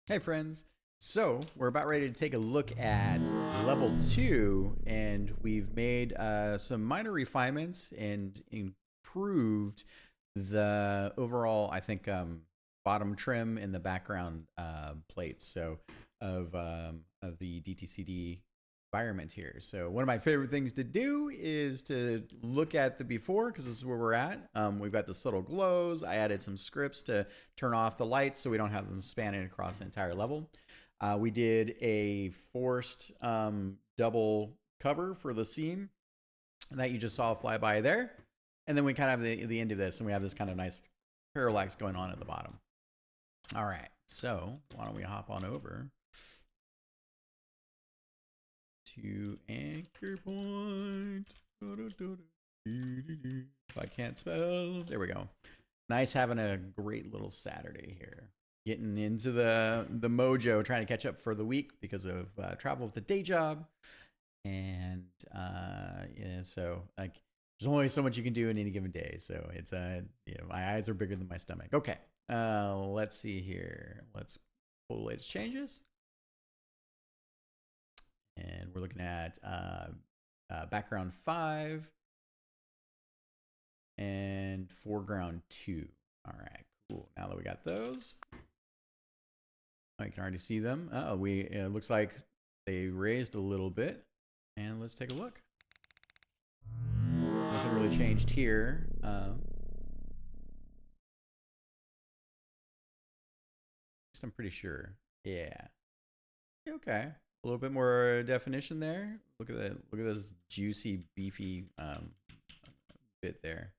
Hey friends, so we're about ready to take a look at level 2, and we've made some minor refinements and improved the overall, I think, bottom trim in the background plates, so of the DTCD environment here. So one of my favorite things to do is to look at the before, because this is where we're at. We've got this little glows. I added some scripts to turn off the lights so we don't have them spanning across the entire level. We did a forced double cover for the seam that you just saw fly by there. And then we kind of have the end of this, and we have this kind of nice parallax going on at the bottom. All right, so why don't we hop on over to anchor point. If I can't spell, there we go. Nice having a great little Saturday here. Getting into the mojo, trying to catch up for the week because of travel with the day job. And yeah, so like there's only so much you can do in any given day. So it's my eyes are bigger than my stomach. Okay. Let's see here. Let's pull the latest changes. And we're looking at background 5 and foreground 2. All right, cool. Now that we got those, I can already see them. It looks like they raised a little bit. And let's take a look. Nothing really changed here. At least I'm pretty sure. Yeah. Okay. A little bit more definition there. Look at that. Look at this juicy, beefy bit there.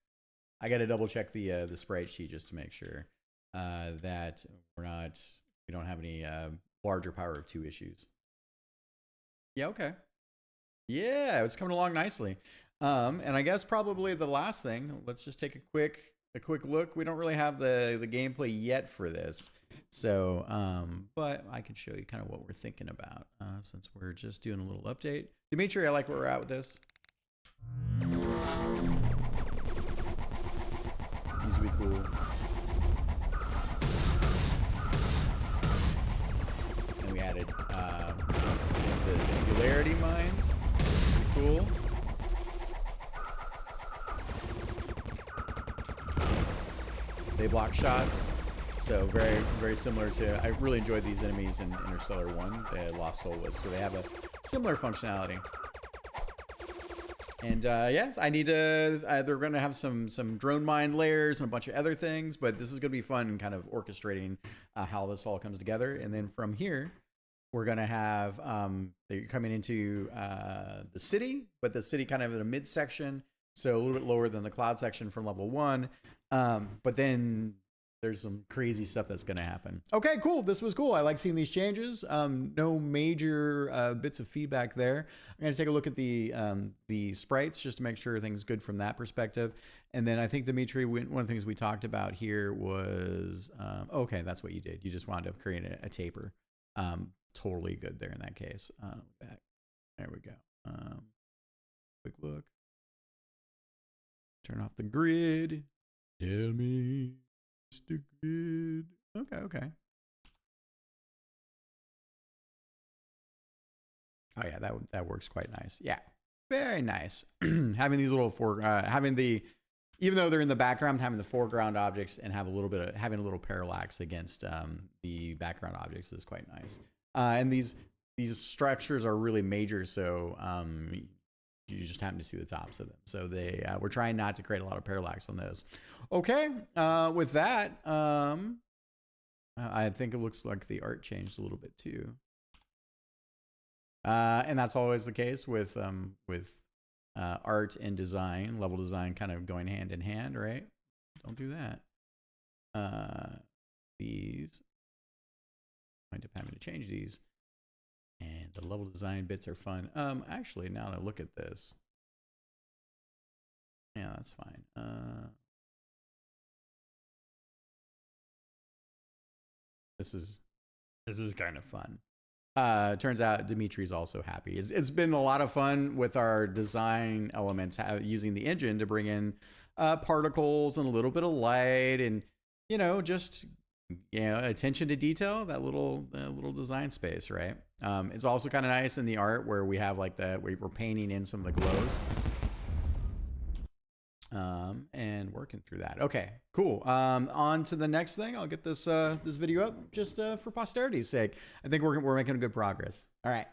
I got to double check the sprite sheet just to make sure that we don't have any larger power of 2 issues. Yeah. Okay. Yeah, it's coming along nicely. And I guess probably the last thing. Let's just take a quick look. We don't really have the gameplay yet for this. So, but I can show you kind of what we're thinking about since we're just doing a little update. Dimitri, I like where we're at with this. These would be cool. And we added the singularity mines. Cool. They block shots. So very, very similar to, I really enjoyed these enemies in Interstellar 1, the Lost Soulless, so they have a similar functionality. And yes, I need to, they're going to have some drone mine layers and a bunch of other things, but this is going to be fun kind of orchestrating how this all comes together. And then from here, we're going to have, they're coming into the city, but the city kind of in a midsection, so a little bit lower than the cloud section from level 1. But then there's some crazy stuff that's going to happen. Okay, cool. This was cool. I like seeing these changes. No major bits of feedback there. I'm going to take a look at the sprites just to make sure everything's good from that perspective. And then I think, Dimitri, one of the things we talked about here was, okay, that's what you did. You just wound up creating a taper. Totally good there in that case. There we go. Quick look. Turn off the grid. Tell me. Mr. Good. Okay. Oh yeah, that works quite nice. Yeah, very nice. Having these little even though they're in the background, having the foreground objects and having a little parallax against the background objects is quite nice. And these structures are really major, so you just happen to see the tops of them. So we're trying not to create a lot of parallax on those. Okay, with that, I think it looks like the art changed a little bit too. And that's always the case with art and design, level design kind of going hand in hand, right? Don't do that. These, I might have to change these. And the level design bits are fun. Actually, now that I look at this, yeah, that's fine. This is kind of fun. Turns out Dimitri's also happy. It's been a lot of fun with our design elements, using the engine to bring in particles and a little bit of light, and just you know, attention to detail, that little design space, right? It's also kind of nice in the art where we have like we're painting in some of the glows. And working through that. Okay, cool. On to the next thing. I'll get this this video up just for posterity's sake. I think we're making good progress. All right.